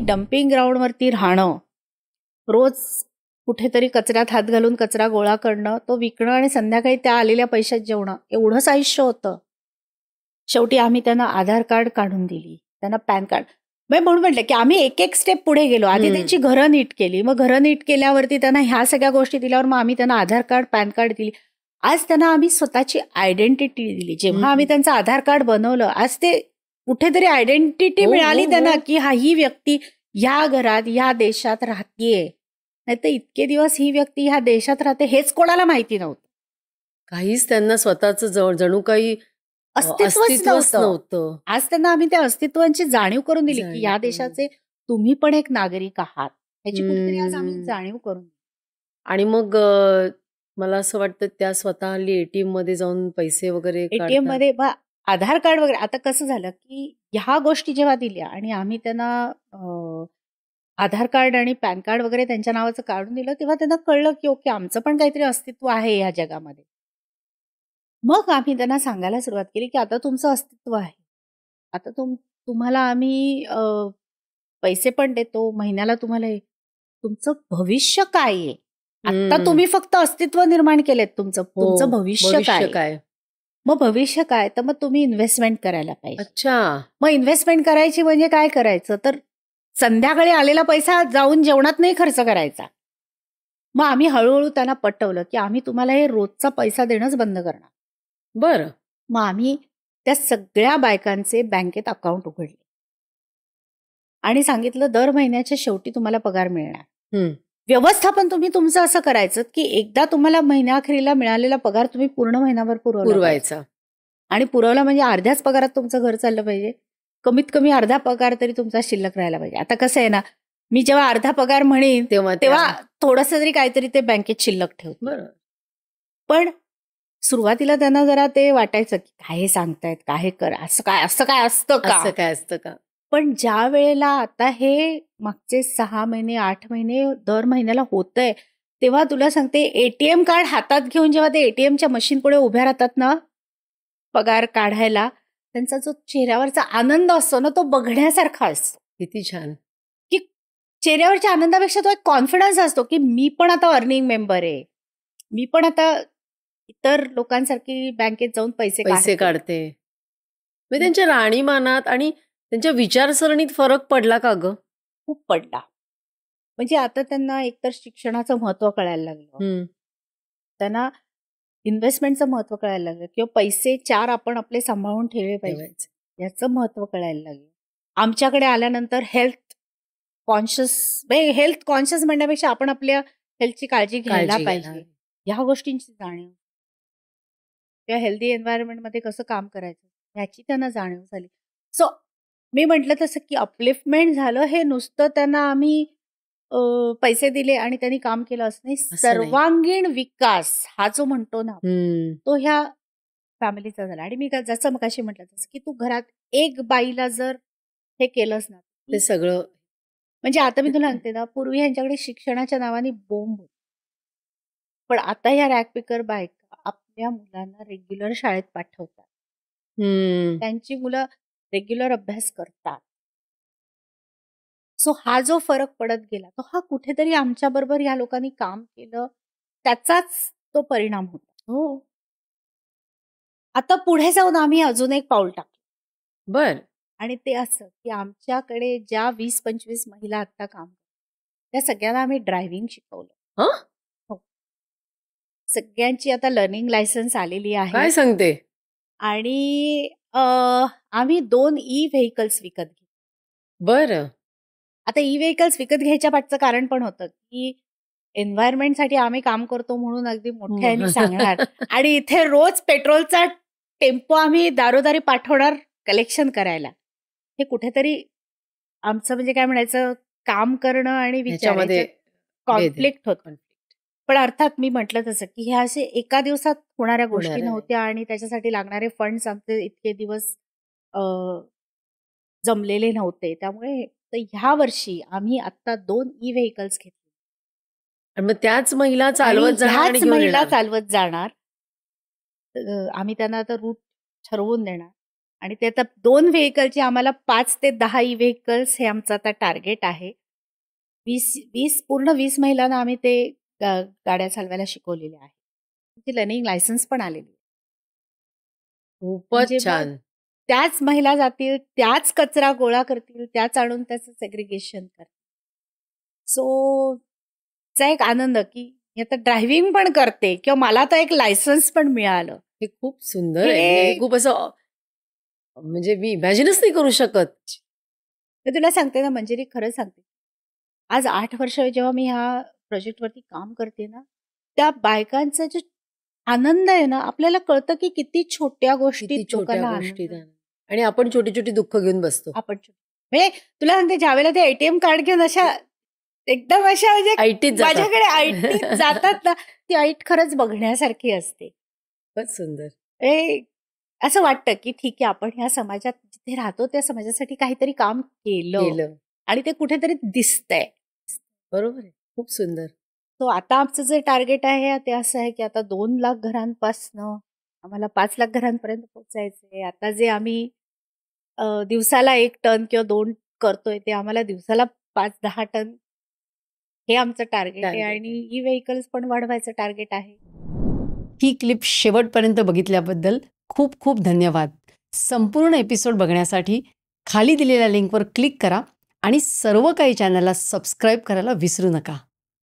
Dumping ग्राउंडवरती राहणं, रोज कुठेतरी कचऱ्यात हात घालून कचरा गोळा करणं, तो विकणं आणि संध्याकाळी त्या आलेल्या पैशात जेवणं, एवढंच आयुष्य होतं. शेवटी आम्ही त्यांना आधार कार्ड काढून दिली, त्यांना पॅन कार्ड. म्हणून म्हटलं की आम्ही एक एक स्टेप पुढे गेलो. आधी त्यांची घरं नीट केली, मग घरं नीट केल्यावरती त्यांना ह्या सगळ्या गोष्टी दिल्यावर मग आम्ही त्यांना आधार कार्ड पॅन कार्ड दिली. आज त्यांना आम्ही स्वतःची आयडेंटिटी दिली. जेव्हा आम्ही त्यांचं आधार कार्ड बनवलं, आज ते कुठेतरी आयडेंटिटी मिळाली त्यांना की ही व्यक्ती ह्या घरात ह्या देशात राहतीये. नाहीतर इतके दिवस ही व्यक्ती ह्या देशात राहते हेच कोणाला माहिती नव्हतं. काहीच त्यांना स्वतःच जणू काही अस्तित्वच नव्हतं. आज त्यांना आम्ही त्या अस्तित्वाची जाणीव करून दिली की या देशाचे तुम्ही पण एक नागरिक आहात, ह्याची कुठेतरी आज आम्ही जाणीव करून दिली. आणि मग मला असं वाटतं त्या स्वतः एटीएम मध्ये जाऊन पैसे वगैरे एटीएम मध्ये आधार कार्ड वगैरे. आता कसं झालं की ह्या गोष्टी जेव्हा दिल्या आणि आम्ही त्यांना आधार कार्ड आणि पॅन कार्ड वगैरे त्यांच्या नावाचं काढून दिलं, तेव्हा त्यांना कळलं की ओके, आमचं पण काहीतरी अस्तित्व आहे या जगामध्ये. मग आम्ही त्यांना सांगायला सुरुवात केली की आता तुमचं अस्तित्व आहे, आता तुम्हाला आम्ही पैसे पण देतो महिन्याला, तुम्हाला तुमचं भविष्य काय आहे. आता तुम्ही फक्त अस्तित्व निर्माण केलेत, तुमचं भविष्य काय. मग भविष्य काय, तर मग तुम्ही इन्व्हेस्टमेंट करायला पाहिजे. अच्छा, मग इन्व्हेस्टमेंट करायची म्हणजे काय करायचं, तर संध्याकाळी आलेला पैसा जाऊन जेवणात नाही खर्च करायचा. मग आम्ही हळूहळू त्यांना पटवलं की आम्ही तुम्हाला हे रोजचा पैसा देणंच बंद करणार. बरं. मग आम्ही त्या सगळ्या बायकांचे बँकेत अकाउंट उघडले आणि सांगितलं दर महिन्याच्या शेवटी तुम्हाला पगार मिळणार. व्यवस्थापन तुम्ही तुमचं असं करायचं की एकदा तुम्हाला महिन्याअखेरीला मिळालेला पगार तुम्ही पूर्ण महिनाभर पुरवायचा. आणि पुरवला म्हणजे अर्ध्याच पगारात तुमचं घर चाललं पाहिजे. कमीत कमी अर्धा पगार तरी तुमचा शिल्लक राहायला पाहिजे. आता कसं आहे ना, मी जेव्हा अर्धा पगार म्हणेन तेव्हा थोडंसं तरी काहीतरी ते बँकेत शिल्लक ठेवतो. पण सुरुवातीला त्यांना जरा ते वाटायचं की काय सांगतायत, काय कर, असं काय असतं का. पण ज्या वेळेला आता हे मागचे 6 महिने 8 महिने दर महिन्याला होतंय, तेव्हा तुला सांगते एटीएम कार्ड हातात घेऊन जेव्हा ते एटीएमच्या मशीन पुढे उभ्या राहतात ना पगार काढायला, त्यांचा जो चेहऱ्यावरचा आनंद असतो ना, तो बघण्यासारखा असतो. किती छान. की चेहऱ्यावरच्या आनंदापेक्षा तो एक कॉन्फिडन्स असतो की मी पण आता अर्निंग मेंबर आहे, मी पण आता इतर लोकांसारखी बँकेत जाऊन पैसे काढते. त्यांच्या राहणीमानात आणि त्यांच्या विचारसरणीत फरक पडला का ग? खूप पडला. म्हणजे आता त्यांना एकतर शिक्षणाचं महत्व कळायला लागलं, त्यांना इन्व्हेस्टमेंटचं महत्व कळायला लागलं किंवा पैसे 4 आपण आपले सांभाळून ठेवले पाहिजे याचं महत्व कळायला लागलं. आमच्याकडे आल्यानंतर हेल्थ कॉन्शियस म्हणण्यापेक्षा आपण आपल्या हेल्थची काळजी घ्यायला पाहिजे, ह्या गोष्टींची जाणीव किंवा हेल्दी एन्व्हायरमेंटमध्ये कसं काम करायचं ह्याची त्यांना जाणीव झाली. सो मी म्हटलं तसं की अपलिफ्टमेंट झालं हे नुसतं त्यांना आम्ही पैसे दिले आणि त्यांनी काम केलं असं नाही. सर्वांगीण विकास हा जो म्हणतो ना, तो ह्या फॅमिलीचा झाला. आणि मी जसं मगाशी म्हटलं तसं की तू घरात एक बाईला जर हे केलंस ना, ते सगळं. म्हणजे आता मी तुला सांगते ना, पूर्वी ह्यांच्याकडे शिक्षणाच्या नावाने बोंब होती, पण आता ह्या रॅगपिकर बायका आपल्या मुलांना रेग्युलर शाळेत पाठवतात, त्यांची मुलं रेग्युलर अभ्यास करतात. सो हा जो फरक पडत गेला तो हा कुठेतरी आमच्या बरोबर या लोकांनी काम केलं त्याचाच तो परिणाम होता. हो. आता पुढे जाऊन आम्ही अजून एक पाऊल टाकलं. बर. आणि ते असं की आमच्याकडे ज्या 20-25 महिला आता काम करतात त्या सगळ्यांना आम्ही ड्रायव्हिंग शिकवलं. हो, सगळ्यांची आता लर्निंग लायसन्स आलेली आहे. काय सांगते. आणि आम्ही 2 ई-व्हेकल्स विकत घेतले. बरं. आता ई-व्हेकल्स विकत घ्यायच्या पाठचं कारण पण होतं की एन्व्हायरमेंटसाठी आम्ही काम करतो म्हणून अगदी मोठ्याने सांगणार आणि इथे रोज पेट्रोलचा टेम्पो आम्ही दारोदारी पाठवणार कलेक्शन करायला. हे कुठेतरी आमचं म्हणजे काय म्हणायचं, काम करणं आणि विचारामध्ये कॉन्फ्लिक्ट होतं. पण अर्थात मी म्हटलं तसं की ह्या असे एका दिवसात होणाऱ्या गोष्टी नव्हत्या आणि त्याच्यासाठी लागणारे फंड्स आमचे इतके दिवस जमलेले नव्हते. त्यामुळे ह्या वर्षी आम्ही आता 2 ई-व्हेकल्स घेतले आणि मग त्याच महिला चालवत जाणार. आम्ही त्यांना आता रूट ठरवून देणार आणि ते आता 2 व्हेइकलची आम्हाला 5 ते 10 व्हेइकल्स हे आमचं आता टार्गेट आहे. 20 महिलांना आम्ही ते गाड्या चालवायला शिकवलेल्या आहे. ती लर्निंग लायसन्स पण आलेली आहे. खूपच म्हणजे मग छान. त्याच महिला जातील, त्याच कचरा गोळा करतील, त्याच आणून त्याचं सेग्रिगेशन करतील. सो चा एक आनंद की मी आता ड्रायव्हिंग पण करते किंवा मला तर एक लायसन्स पण मिळालं. हे खूप सुंदर आहे. म्हणजे हे हे खूप असं म्हणजे मी इमॅजिनच नाही करू शकत. मी तुला सांगते ना मंजिरी, खरंच सांगते. आज 8 वर्ष जेव्हा मी ह्या प्रोजेक्टवरती काम करते ना, त्या बायकांचा जो आनंद आहे ना, आपल्याला कळतं की किती छोट्या गोष्टीत किती छोट्या लोकांना गोष्टी आनंद आहे. आणि आपण छोटी छोटी दुःख घेऊन बसतो. आपण म्हणजे तुला सांगते, ज्यावेळेला ते एटीएम कार्ड घेऊन अशा एकदम अशा म्हणजे ऐटीत जातात. माझ्याकडे ऐटीत जातात ना, ती ऐट खरंच बघण्यासारखी असते. खूपच सुंदर. असं वाटतं की ठीक आहे, आपण ह्या समाजात जिथे राहतो त्या समाजासाठी काहीतरी काम केलं आणि ते कुठेतरी दिसतंय. बरोबर आहे. खूप सुंदर. तो आता आमचं जे टार्गेट आहे ते असं आहे की आता 2 लाख घरांपासनं आम्हाला 5 लाख घरांपर्यंत पोहोचायचंय. आता जे आम्ही दिवसाला 1 टन किंवा 2 करतोय ते आम्हाला दिवसाला 5-10 टन हे आमचं टार्गेट आहे आणि ई व्हेइकल्स पण वाढवायचं टार्गेट आहे. ही क्लिप शेवटपर्यंत बघितल्याबद्दल खूप खूप धन्यवाद. संपूर्ण एपिसोड बघण्यासाठी खाली दिलेल्या लिंकवर क्लिक करा आणि सर्व काही चॅनलला सबस्क्राईब करायला विसरू नका.